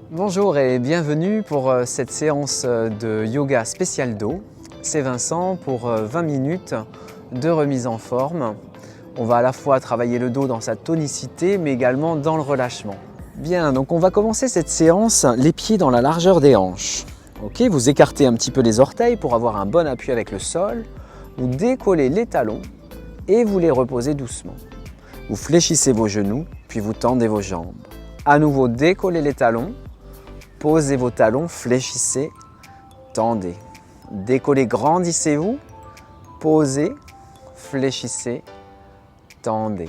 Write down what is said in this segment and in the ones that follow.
Bonjour et bienvenue pour cette séance de yoga spécial dos. C'est Vincent pour 20 minutes de remise en forme. On va à la fois travailler le dos dans sa tonicité mais également dans le relâchement. Bien, donc on va commencer cette séance les pieds dans la largeur des hanches. Ok, vous écartez un petit peu les orteils pour avoir un bon appui avec le sol. Vous décollez les talons et vous les reposez doucement. Vous fléchissez vos genoux puis vous tendez vos jambes. À nouveau, décollez les talons. Posez vos talons, fléchissez, tendez. Décollez, grandissez-vous, posez, fléchissez, tendez.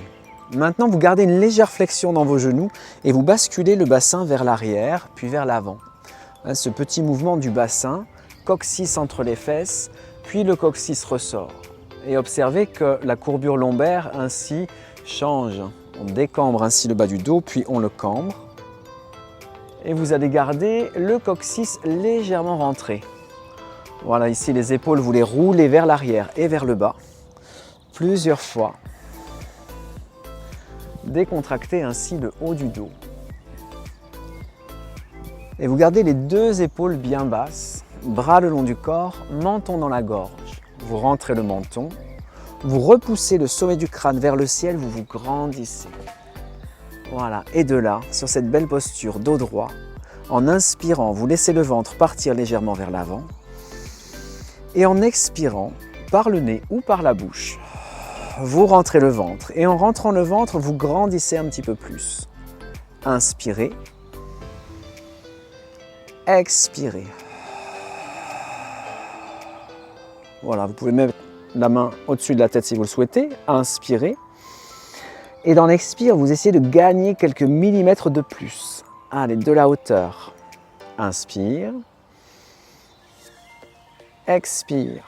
Maintenant, vous gardez une légère flexion dans vos genoux et vous basculez le bassin vers l'arrière, puis vers l'avant. Ce petit mouvement du bassin, coccyx entre les fesses, puis le coccyx ressort. Et observez que la courbure lombaire ainsi change. On décambre ainsi le bas du dos, puis on le cambre. Et vous allez garder le coccyx légèrement rentré. Voilà, ici les épaules, vous les roulez vers l'arrière et vers le bas. Plusieurs fois. Décontractez ainsi le haut du dos. Et vous gardez les deux épaules bien basses, bras le long du corps, menton dans la gorge. Vous rentrez le menton, vous repoussez le sommet du crâne vers le ciel, vous vous grandissez. Voilà, et de là, sur cette belle posture dos droit, en inspirant, vous laissez le ventre partir légèrement vers l'avant. Et en expirant, par le nez ou par la bouche, vous rentrez le ventre. Et en rentrant le ventre, vous grandissez un petit peu plus. Inspirez. Expirez. Voilà, vous pouvez mettre la main au-dessus de la tête si vous le souhaitez. Inspirez. Et dans l'expire, vous essayez de gagner quelques millimètres de plus. Allez, de la hauteur. Inspire. Expire.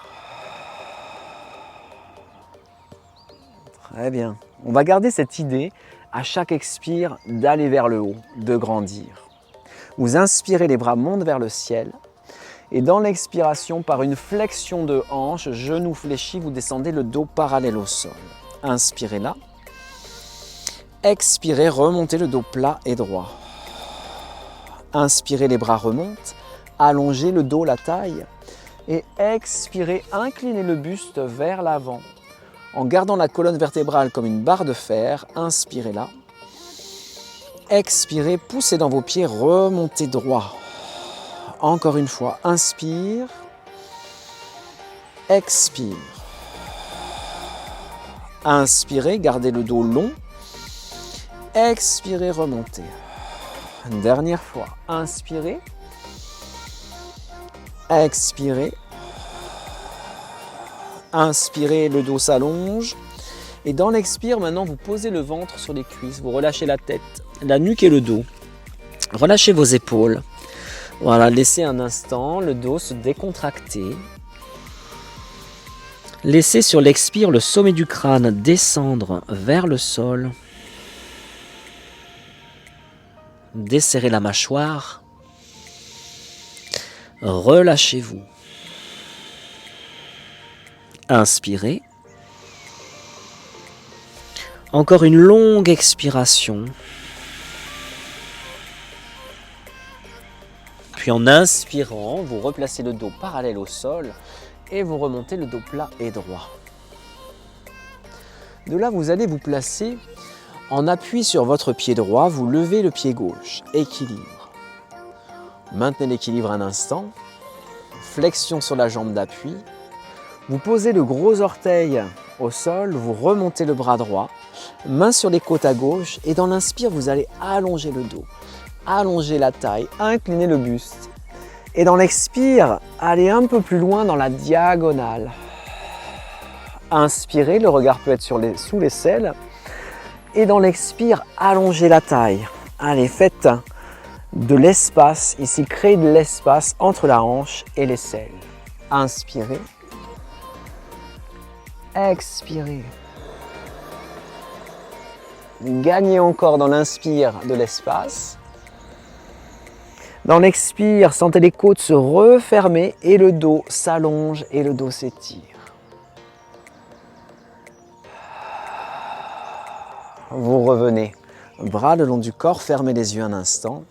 Très bien. On va garder cette idée à chaque expire d'aller vers le haut, de grandir. Vous inspirez, les bras montent vers le ciel. Et dans l'expiration, par une flexion de hanche, genoux fléchis, vous descendez le dos parallèle au sol. Inspirez là. Expirez, remontez le dos plat et droit. Inspirez, les bras remontent, allongez le dos, la taille. Et expirez, inclinez le buste vers l'avant. En gardant la colonne vertébrale comme une barre de fer, inspirez là. Expirez, poussez dans vos pieds, remontez droit. Encore une fois, inspire. Expire. Inspirez, gardez le dos long. Expirez, remontez. Une dernière fois, inspirez. Expirez. Inspirez, le dos s'allonge. Et dans l'expire, maintenant, vous posez le ventre sur les cuisses. Vous relâchez la tête, la nuque et le dos. Relâchez vos épaules. Voilà, laissez un instant le dos se décontracter. Laissez sur l'expire le sommet du crâne descendre vers le sol. Desserrez la mâchoire. Relâchez-vous. Inspirez. Encore une longue expiration. Puis en inspirant, vous replacez le dos parallèle au sol et vous remontez le dos plat et droit. De là, vous allez vous placer en appui sur votre pied droit, vous levez le pied gauche, équilibre. Maintenez l'équilibre un instant, flexion sur la jambe d'appui. Vous posez le gros orteil au sol, vous remontez le bras droit, main sur les côtes à gauche et dans l'inspire, vous allez allonger le dos, allonger la taille, incliner le buste. Et dans l'expire, allez un peu plus loin dans la diagonale. Inspirez, le regard peut être sous l'aisselle. Et dans l'expire, allongez la taille. Allez, faites de l'espace, ici, créez de l'espace entre la hanche et l'aisselle. Inspirez. Expirez. Gagnez encore dans l'inspire de l'espace. Dans l'expire, sentez les côtes se refermer et le dos s'allonge et le dos s'étire. Vous revenez, bras le long du corps, fermez les yeux un instant.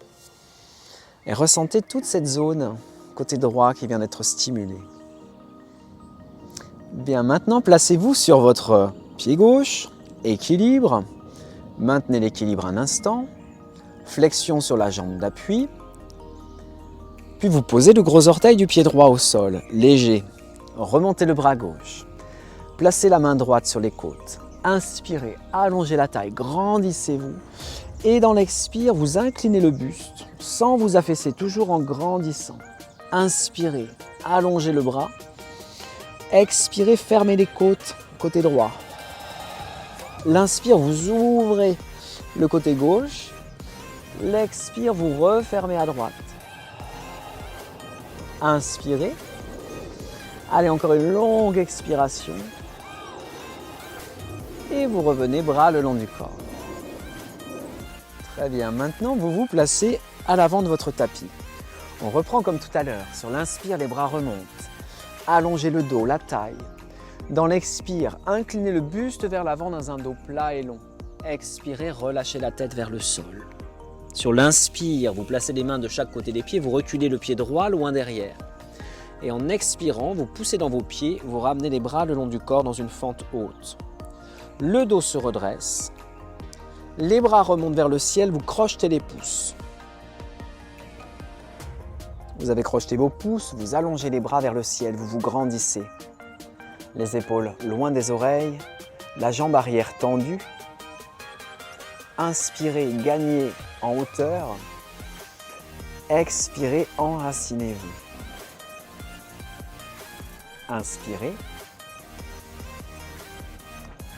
Et ressentez toute cette zone côté droit qui vient d'être stimulée. Bien, maintenant placez-vous sur votre pied gauche, équilibre. Maintenez l'équilibre un instant. Flexion sur la jambe d'appui. Puis vous posez le gros orteil du pied droit au sol, léger. Remontez le bras gauche. Placez la main droite sur les côtes. Inspirez, allongez la taille, grandissez-vous. Et dans l'expire, vous inclinez le buste sans vous affaisser, toujours en grandissant. Inspirez, allongez le bras. Expirez, fermez les côtes, côté droit. L'inspire, vous ouvrez le côté gauche. L'expire, vous refermez à droite. Inspirez. Allez, encore une longue expiration. Et vous revenez bras le long du corps. Très bien, maintenant vous vous placez à l'avant de votre tapis. On reprend comme tout à l'heure. Sur l'inspire, les bras remontent. Allongez le dos, la taille. Dans l'expire, inclinez le buste vers l'avant dans un dos plat et long. Expirez, relâchez la tête vers le sol. Sur l'inspire, vous placez les mains de chaque côté des pieds, vous reculez le pied droit loin derrière. Et en expirant, vous poussez dans vos pieds, vous ramenez les bras le long du corps dans une fente haute. Le dos se redresse. Les bras remontent vers le ciel, vous crochetez les pouces. Vous avez crocheté vos pouces, vous allongez les bras vers le ciel, vous vous grandissez. Les épaules loin des oreilles, la jambe arrière tendue. Inspirez, gagnez en hauteur. Expirez, enracinez-vous. Inspirez.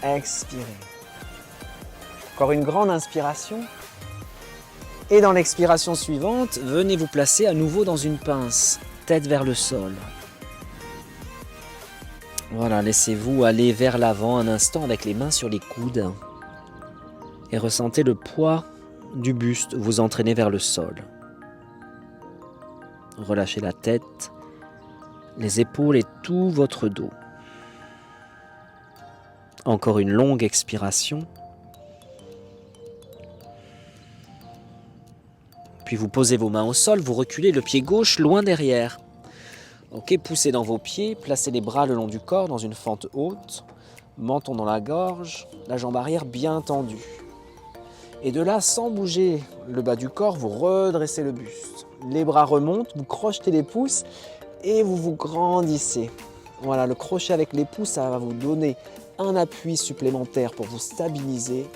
Expirez. Encore une grande inspiration. Et dans l'expiration suivante, venez vous placer à nouveau dans une pince, tête vers le sol. Voilà, laissez-vous aller vers l'avant un instant avec les mains sur les coudes. Et ressentez le poids du buste vous entraîner vers le sol. Relâchez la tête, les épaules et tout votre dos. Encore une longue expiration. Puis vous posez vos mains au sol, vous reculez le pied gauche loin derrière. Ok, poussez dans vos pieds, placez les bras le long du corps dans une fente haute, menton dans la gorge, la jambe arrière bien tendue. Et de là, sans bouger le bas du corps, vous redressez le buste. Les bras remontent, vous crochetez les pouces et vous vous grandissez. Voilà, le crochet avec les pouces, ça va vous donner un appui supplémentaire pour vous stabiliser.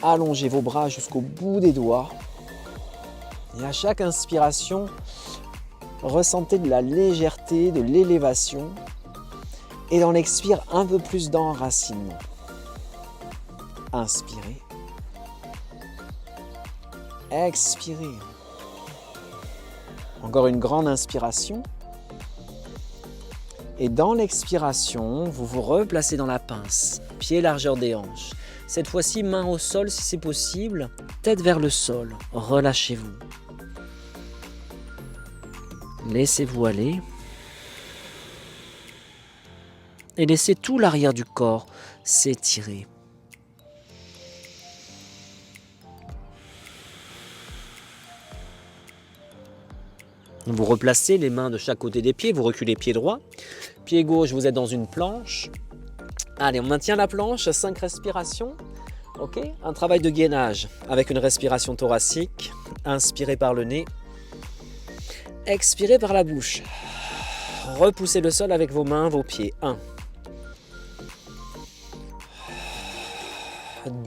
Allongez vos bras jusqu'au bout des doigts. Et à chaque inspiration, ressentez de la légèreté, de l'élévation. Et dans l'expire, un peu plus d'enracinement. Inspirez. Expirez. Encore une grande inspiration. Et dans l'expiration, vous vous replacez dans la pince, pied largeur des hanches. Cette fois-ci, main au sol si c'est possible, tête vers le sol. Relâchez-vous. Laissez-vous aller. Et laissez tout l'arrière du corps s'étirer. Vous replacez les mains de chaque côté des pieds, vous reculez pied droit. Pied gauche, vous êtes dans une planche. Allez, on maintient la planche, 5 respirations. Ok, un travail de gainage avec une respiration thoracique. Inspirez par le nez. Expirez par la bouche. Repoussez le sol avec vos mains, vos pieds. 1.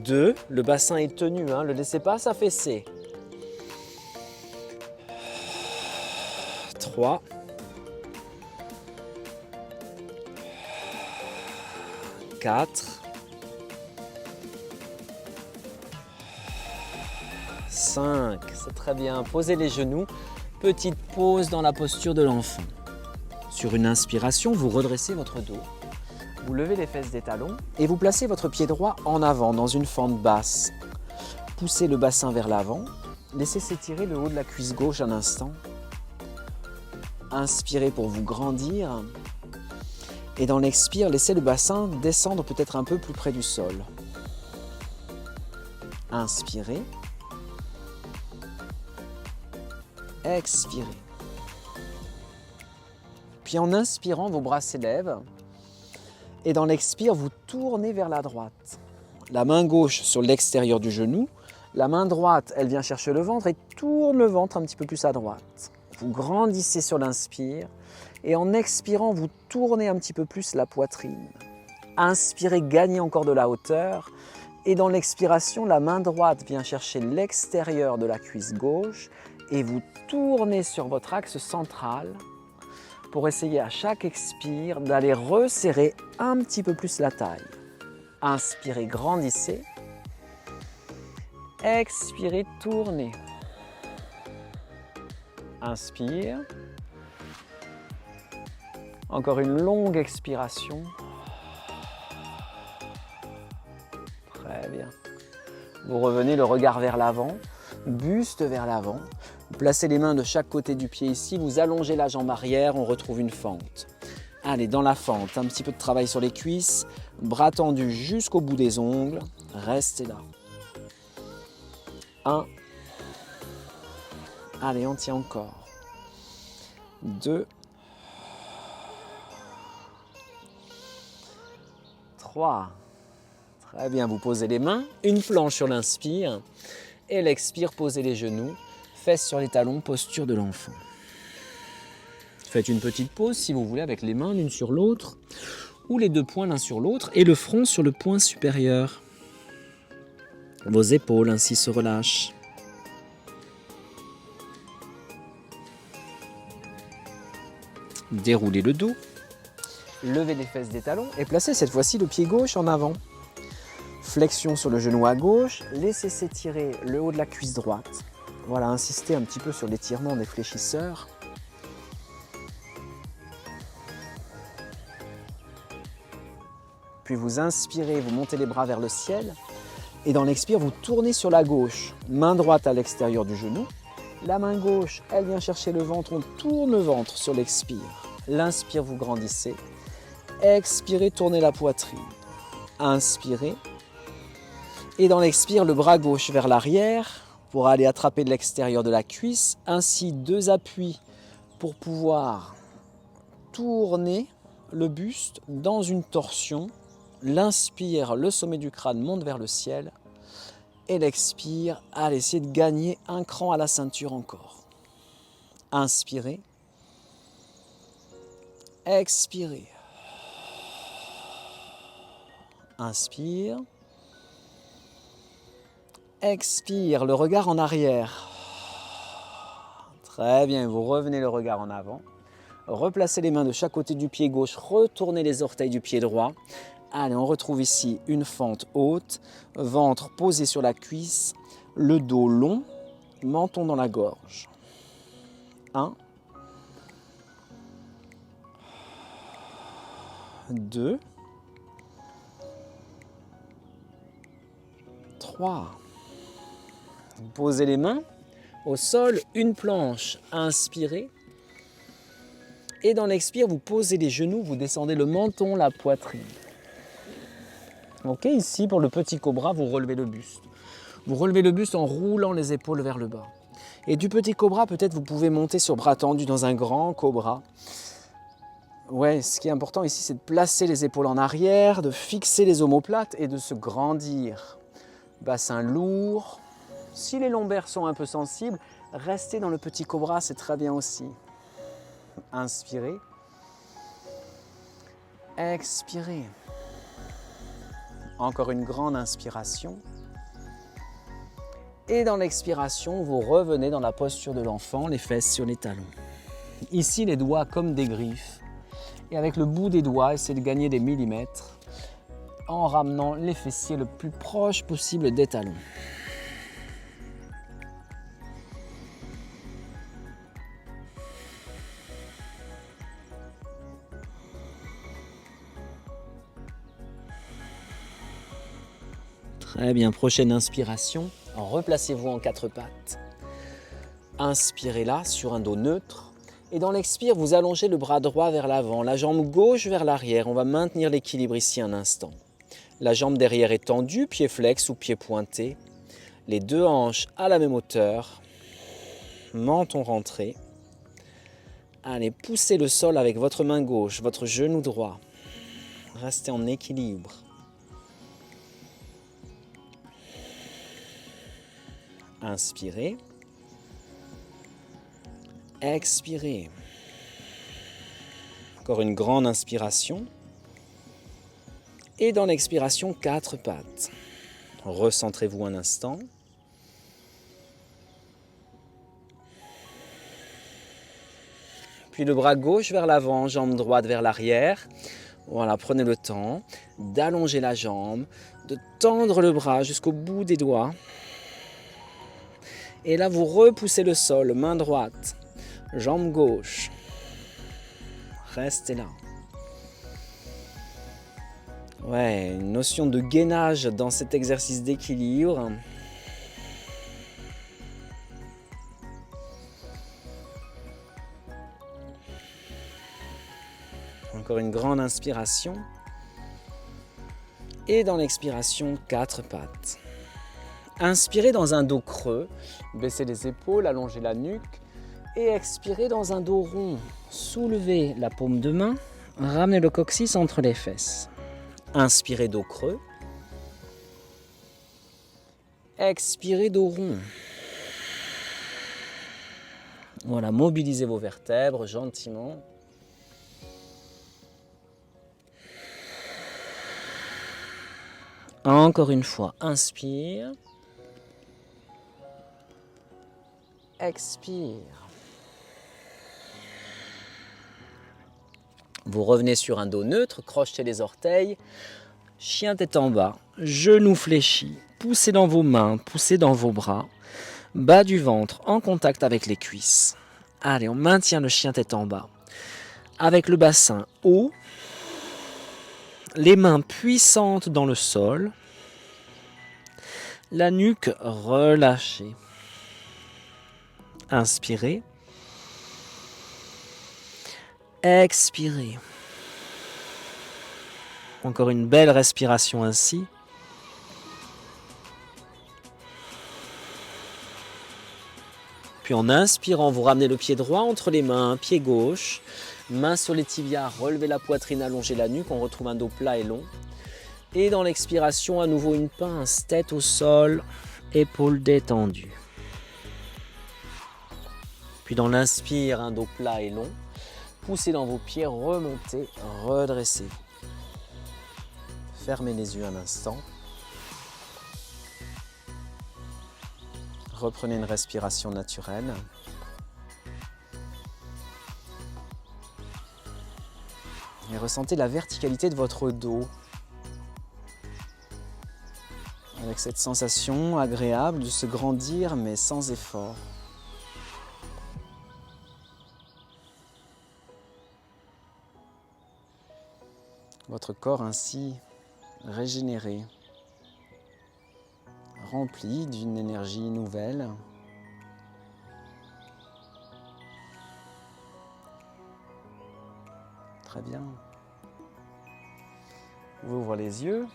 2. Le bassin est tenu, ne le laissez pas s'affaisser. 3. 4. 5. C'est très bien. Posez les genoux. Petite pause dans la posture de l'enfant. Sur une inspiration, vous redressez votre dos. Vous levez les fesses des talons et vous placez votre pied droit en avant dans une fente basse. Poussez le bassin vers l'avant. Laissez s'étirer le haut de la cuisse gauche un instant. Inspirez pour vous grandir. Et dans l'expire, laissez le bassin descendre peut-être un peu plus près du sol. Inspirez. expirez. Puis en inspirant, vos bras s'élèvent. Et dans l'expire, vous tournez vers la droite. La main gauche sur l'extérieur du genou. La main droite, elle vient chercher le ventre et tourne le ventre un petit peu plus à droite. Vous grandissez sur l'inspire. Et en expirant, vous tournez un petit peu plus la poitrine. Inspirez, gagnez encore de la hauteur. Et dans l'expiration, la main droite vient chercher l'extérieur de la cuisse gauche. Et vous tournez sur votre axe central pour essayer à chaque expire d'aller resserrer un petit peu plus la taille. Inspirez, grandissez. Expirez, tournez. Inspire. Encore une longue expiration. Très bien. Vous revenez le regard vers l'avant, buste vers l'avant. Vous placez les mains de chaque côté du pied ici, vous allongez la jambe arrière, on retrouve une fente. Allez, dans la fente, un petit peu de travail sur les cuisses, bras tendus jusqu'au bout des ongles, restez là. 1. Allez, on tient encore. 2. 3. Très bien, vous posez les mains, une planche sur l'inspire et l'expire, posez les genoux. Fesses sur les talons, posture de l'enfant. Faites une petite pause si vous voulez avec les mains l'une sur l'autre ou les deux poings l'un sur l'autre et le front sur le point supérieur. Vos épaules ainsi se relâchent. Déroulez le dos. Levez les fesses des talons et placez cette fois-ci le pied gauche en avant. Flexion sur le genou à gauche, laissez s'étirer le haut de la cuisse droite. Voilà, insistez un petit peu sur l'étirement des fléchisseurs. Puis vous inspirez, vous montez les bras vers le ciel. Et dans l'expire, vous tournez sur la gauche. Main droite à l'extérieur du genou. La main gauche, elle vient chercher le ventre. On tourne le ventre sur l'expire. L'inspire, vous grandissez. Expirez, tournez la poitrine. Inspirez. Et dans l'expire, le bras gauche vers l'arrière pour aller attraper de l'extérieur de la cuisse. Ainsi, 2 appuis pour pouvoir tourner le buste dans une torsion. L'inspire, le sommet du crâne monte vers le ciel. Et l'expire, allez, essayez de gagner un cran à la ceinture encore. Inspirez. Expirez. Inspire. Expire, le regard en arrière. Très bien, vous revenez le regard en avant. Replacez les mains de chaque côté du pied gauche, retournez les orteils du pied droit. Allez, on retrouve ici une fente haute, ventre posé sur la cuisse, le dos long, menton dans la gorge. 1, 2, 3. Posez les mains au sol, une planche, inspirez. Et dans l'expire, vous posez les genoux, vous descendez le menton, la poitrine. Ok, ici pour le petit cobra, vous relevez le buste. Vous relevez le buste en roulant les épaules vers le bas. Et du petit cobra, peut-être vous pouvez monter sur bras tendus dans un grand cobra. Ouais, ce qui est important ici, c'est de placer les épaules en arrière, de fixer les omoplates et de se grandir. Bassin lourd. Si les lombaires sont un peu sensibles, restez dans le petit cobra, c'est très bien aussi. Inspirez. Expirez. Encore une grande inspiration. Et dans l'expiration, vous revenez dans la posture de l'enfant, les fesses sur les talons. Ici, les doigts comme des griffes. Et avec le bout des doigts, essayez de gagner des millimètres en ramenant les fessiers le plus proche possible des talons. Très bien, prochaine inspiration, replacez-vous en 4 pattes. Inspirez là sur un dos neutre. Et dans l'expire, vous allongez le bras droit vers l'avant, la jambe gauche vers l'arrière. On va maintenir l'équilibre ici un instant. La jambe derrière est tendue, pied flex ou pied pointé. Les deux hanches à la même hauteur. menton rentré. Allez, poussez le sol avec votre main gauche, votre genou droit. Restez en équilibre. Inspirez. Expirez. Encore une grande inspiration. Et dans l'expiration, 4 pattes. Recentrez-vous un instant. Puis le bras gauche vers l'avant, jambe droite vers l'arrière. Voilà, prenez le temps d'allonger la jambe, de tendre le bras jusqu'au bout des doigts. Et là, vous repoussez le sol, main droite, jambe gauche. Restez là. Ouais, une notion de gainage dans cet exercice d'équilibre. Encore une grande inspiration. Et dans l'expiration, 4 pattes. Inspirez dans un dos creux, baissez les épaules, allongez la nuque. Et expirez dans un dos rond. Soulevez la paume de main, ramenez le coccyx entre les fesses. Inspirez dos creux. Expirez dos rond. Voilà, mobilisez vos vertèbres gentiment. Encore une fois, inspire. Expire. Vous revenez sur un dos neutre, crochetez les orteils, chien tête en bas, genoux fléchis, poussez dans vos mains, poussez dans vos bras, bas du ventre en contact avec les cuisses. Allez, on maintient le chien tête en bas, avec le bassin haut, les mains puissantes dans le sol, la nuque relâchée. Inspirez. Expirez. Encore une belle respiration ainsi. Puis en inspirant, vous ramenez le pied droit entre les mains, pied gauche, main sur les tibias, relevez la poitrine, allongez la nuque, on retrouve un dos plat et long. Et dans l'expiration, à nouveau une pince, tête au sol, épaules détendues. Puis dans l'inspire, un dos plat et long. Poussez dans vos pieds, remontez, redressez. Fermez les yeux un instant. Reprenez une respiration naturelle. Et ressentez la verticalité de votre dos. Avec cette sensation agréable de se grandir mais sans effort. Votre corps ainsi régénéré, rempli d'une énergie nouvelle. Très bien. Vous ouvrez les yeux.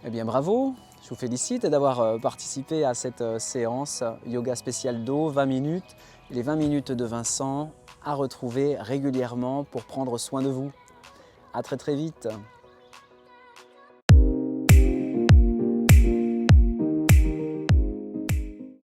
Eh bien bravo, je vous félicite d'avoir participé à cette séance yoga spécial dos, 20 minutes. Les 20 minutes de Vincent à retrouver régulièrement pour prendre soin de vous. À très très vite.